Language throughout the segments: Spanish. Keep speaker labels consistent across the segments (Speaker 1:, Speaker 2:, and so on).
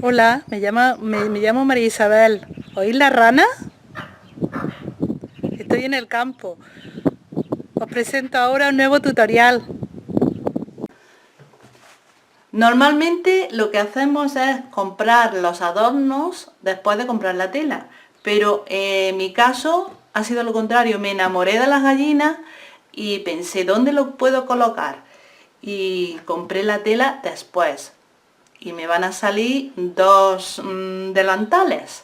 Speaker 1: Hola, me llamo María Isabel. ¿Oís la rana? Estoy en el campo. Os presento ahora un nuevo tutorial. Normalmente lo que hacemos es comprar los adornos después de comprar la tela, pero en mi caso ha sido lo contrario. Me enamoré de las gallinas y pensé, ¿dónde lo puedo colocar? Y compré la tela después. Y me van a salir dos delantales.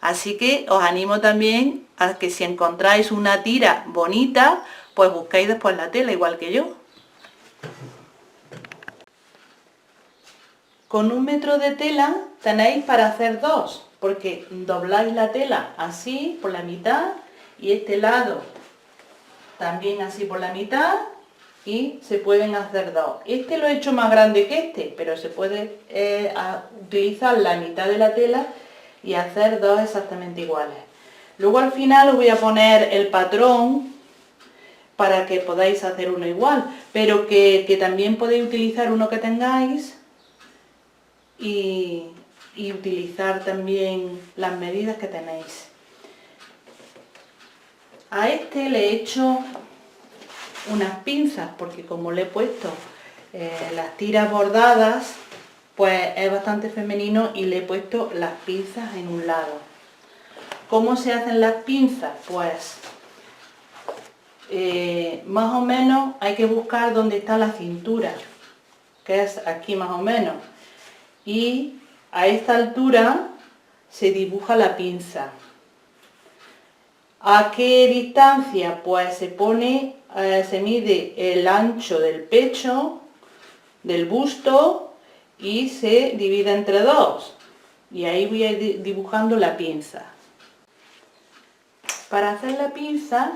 Speaker 1: Así que os animo también a que si encontráis una tira bonita, pues busquéis después la tela, igual que yo. Con 1 metro de tela tenéis para hacer dos, porque dobláis la tela así por la mitad y este lado también así por la mitad y se pueden hacer dos. Este lo he hecho más grande que este, pero se puede utilizar la mitad de la tela y hacer dos exactamente iguales. Luego al final os voy a poner el patrón para que podáis hacer uno igual, pero que también podéis utilizar uno que tengáis y utilizar también las medidas que tenéis. A este le he hecho unas pinzas, porque como le he puesto las tiras bordadas, pues es bastante femenino y le he puesto las pinzas en un lado. ¿Cómo se hacen las pinzas? Pues más o menos hay que buscar dónde está la cintura, que es aquí más o menos, y a esta altura se dibuja la pinza. ¿A qué distancia? Pues se pone, se mide el ancho del pecho, del busto, y se divide entre dos. Y ahí voy a ir dibujando la pinza. Para hacer la pinza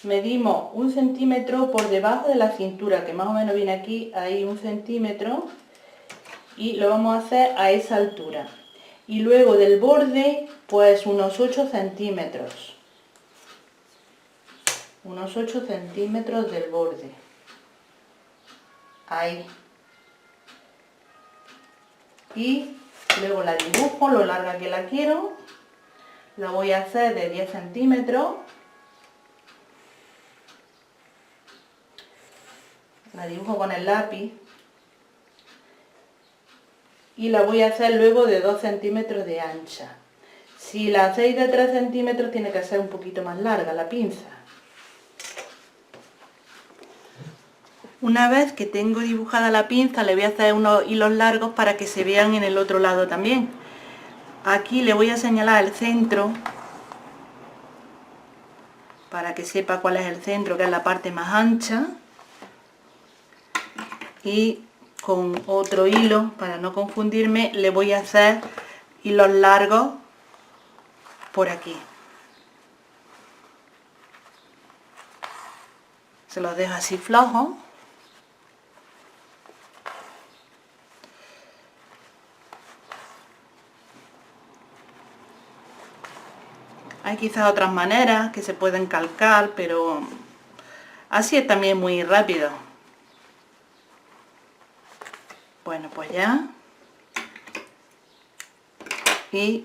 Speaker 1: medimos 1 centímetro por debajo de la cintura, que más o menos viene aquí, ahí 1 centímetro, y lo vamos a hacer a esa altura. Y luego del borde, pues unos 8 centímetros. Unos 8 centímetros del borde. Ahí. Y luego la dibujo lo larga que la quiero. Lo voy a hacer de 10 centímetros. La dibujo con el lápiz. Y la voy a hacer luego de 2 centímetros de ancha. Si la hacéis de 3 centímetros tiene que ser un poquito más larga la pinza. Una vez que tengo dibujada la pinza, le voy a hacer unos hilos largos para que se vean en el otro lado también. Aquí le voy a señalar el centro, para que sepa cuál es el centro, que es la parte más ancha. Y con otro hilo, para no confundirme, le voy a hacer hilos largos por aquí. Se los dejo así flojos. Hay quizás otras maneras que se pueden calcar, pero así es también muy rápido. Bueno, pues ya. Y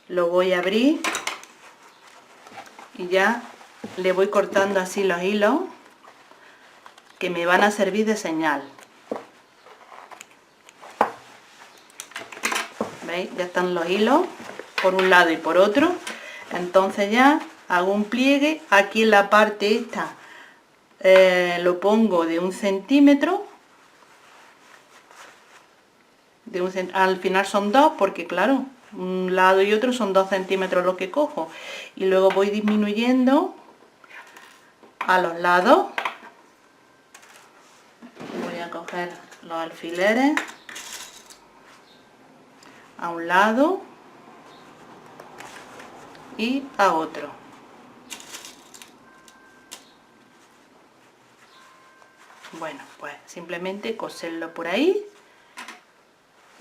Speaker 1: lo voy a abrir y ya le voy cortando así los hilos que me van a servir de señal. ¿Veis? Ya están los hilos por un lado y por otro. Entonces ya hago un pliegue. Aquí en la parte esta lo pongo de 1 centímetro. Al final son 2 porque claro, un lado y otro son 2 centímetros lo que cojo. Y luego voy disminuyendo a los lados. Voy a coger los alfileres a un lado y a otro. Bueno, pues simplemente coserlo por ahí,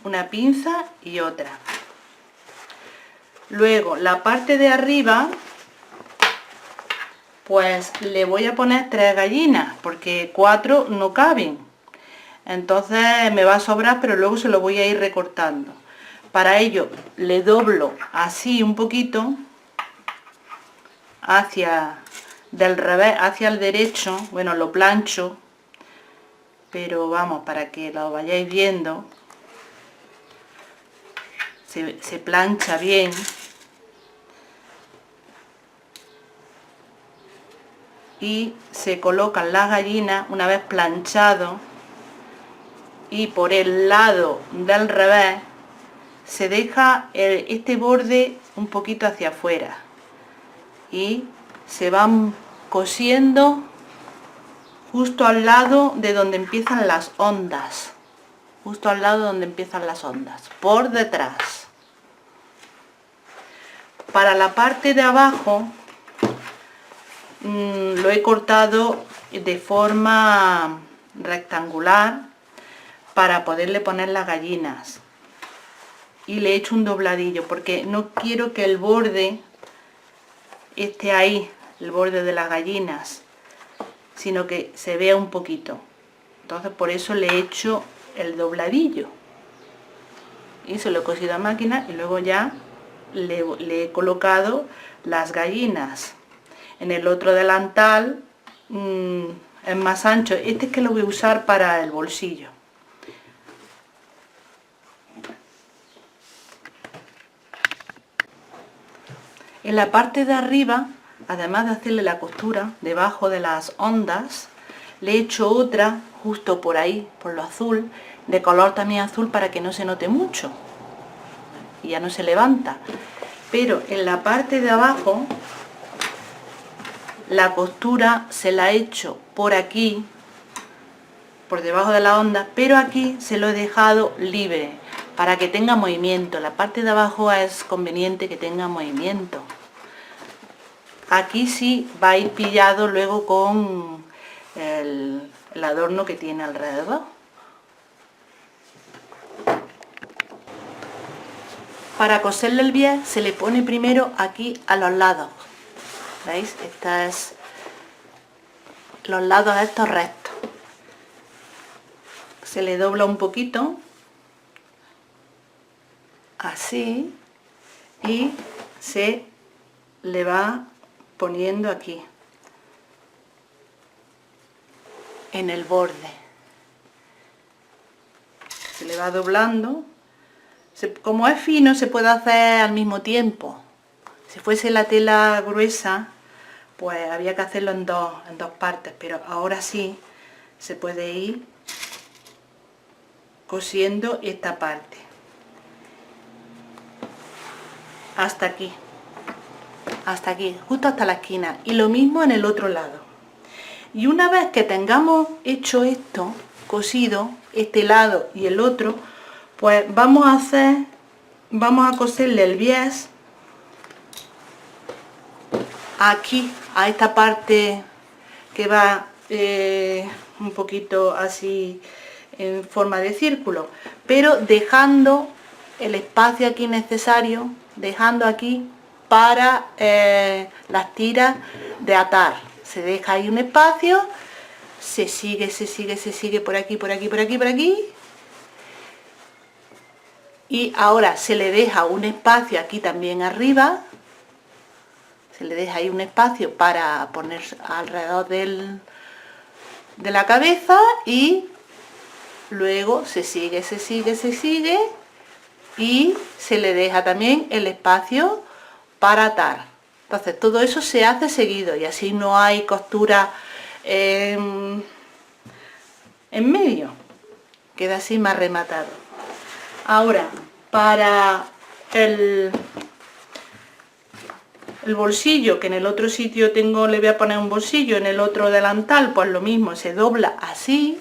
Speaker 1: una pinza y otra. Luego la parte de arriba, pues le voy a poner 3 gallinas porque 4 no caben. entonces me va a sobrar, pero luego se lo voy a ir recortando. Para ello le doblo así un poquito hacia del revés hacia el derecho, bueno, lo plancho, pero vamos, para que lo vayáis viendo, se plancha bien. Y se colocan las gallinas una vez planchado, y por el lado del revés se deja este borde un poquito hacia afuera y se van cosiendo justo al lado de donde empiezan las ondas, justo al lado donde empiezan las ondas, por detrás. Para la parte de abajo lo he cortado de forma rectangular para poderle poner las gallinas, y le he hecho un dobladillo porque no quiero que el borde esté ahí, el borde de las gallinas, sino que se vea un poquito. Entonces por eso le he hecho el dobladillo y se lo he cosido a máquina, y luego ya le he colocado las gallinas. En el otro delantal es más ancho, este es que lo voy a usar para el bolsillo. En la parte de arriba, además de hacerle la costura debajo de las ondas, le he hecho otra justo por ahí, por lo azul, de color también azul, para que no se note mucho y ya no se levanta. Pero en la parte de abajo la costura se la he hecho por aquí, por debajo de la onda, pero aquí se lo he dejado libre para que tenga movimiento. La parte de abajo es conveniente que tenga movimiento. Aquí sí va a ir pillado luego con el adorno que tiene alrededor. Para coserle el bies se le pone primero aquí a los lados. ¿Veis? Esta es los lados de estos rectos. Se le dobla un poquito, así, y se le va poniendo aquí, en el borde. Se le va doblando. Como es fino, se puede hacer al mismo tiempo. Si fuese la tela gruesa, pues había que hacerlo en dos partes, pero ahora sí se puede ir cosiendo esta parte hasta aquí, justo hasta la esquina, y lo mismo en el otro lado. Y una vez que tengamos hecho esto, cosido este lado y el otro, pues vamos a coserle el bies aquí, a esta parte que va un poquito así en forma de círculo, pero dejando el espacio aquí necesario, dejando aquí para las tiras de atar. Se deja ahí un espacio, se sigue por aquí, por aquí, por aquí, por aquí, y ahora se le deja un espacio aquí también arriba. Se le deja ahí un espacio para poner alrededor de la cabeza, y luego se sigue y se le deja también el espacio para atar. Entonces todo eso se hace seguido y así no hay costura en medio, queda así más rematado. Ahora, para el bolsillo, que en el otro sitio le voy a poner un bolsillo, en el otro delantal, pues lo mismo, se dobla así,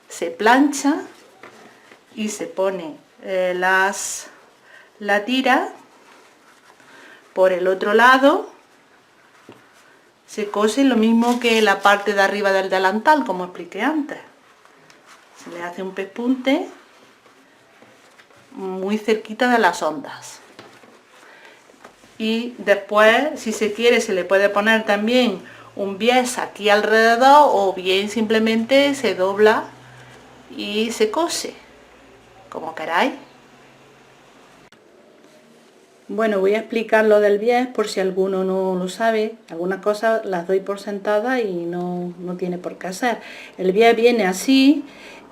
Speaker 1: se plancha y se pone la tira por el otro lado, se cose lo mismo que la parte de arriba del delantal, como expliqué antes. Se le hace un pespunte muy cerquita de las ondas. Y después, si se quiere, se le puede poner también un bies aquí alrededor, o bien simplemente se dobla y se cose, como queráis. Bueno, voy a explicar lo del bies por si alguno no lo sabe. Algunas cosas las doy por sentadas y no tiene por qué hacer. El bies viene así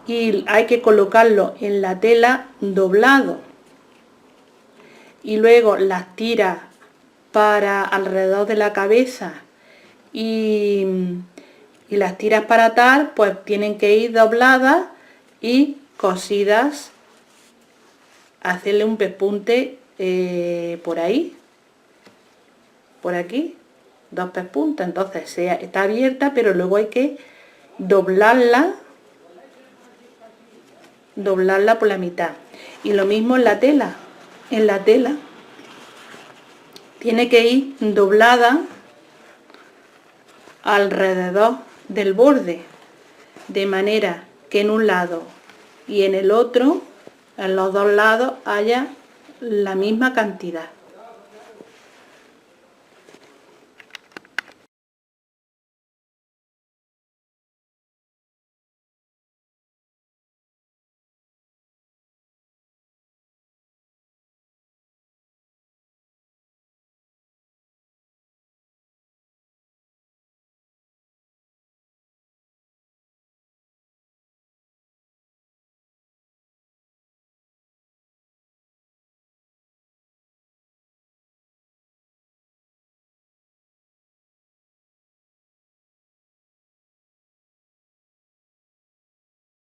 Speaker 1: y hay que colocarlo en la tela doblado. Y luego las tiras para alrededor de la cabeza y las tiras para atar pues tienen que ir dobladas y cosidas, hacerle un pespunte por ahí, por aquí, 2 pespuntes. Entonces está abierta, pero luego hay que doblarla por la mitad. Y lo mismo en la tela, tiene que ir doblada alrededor del borde, de manera que en un lado y en el otro, en los dos lados, haya la misma cantidad.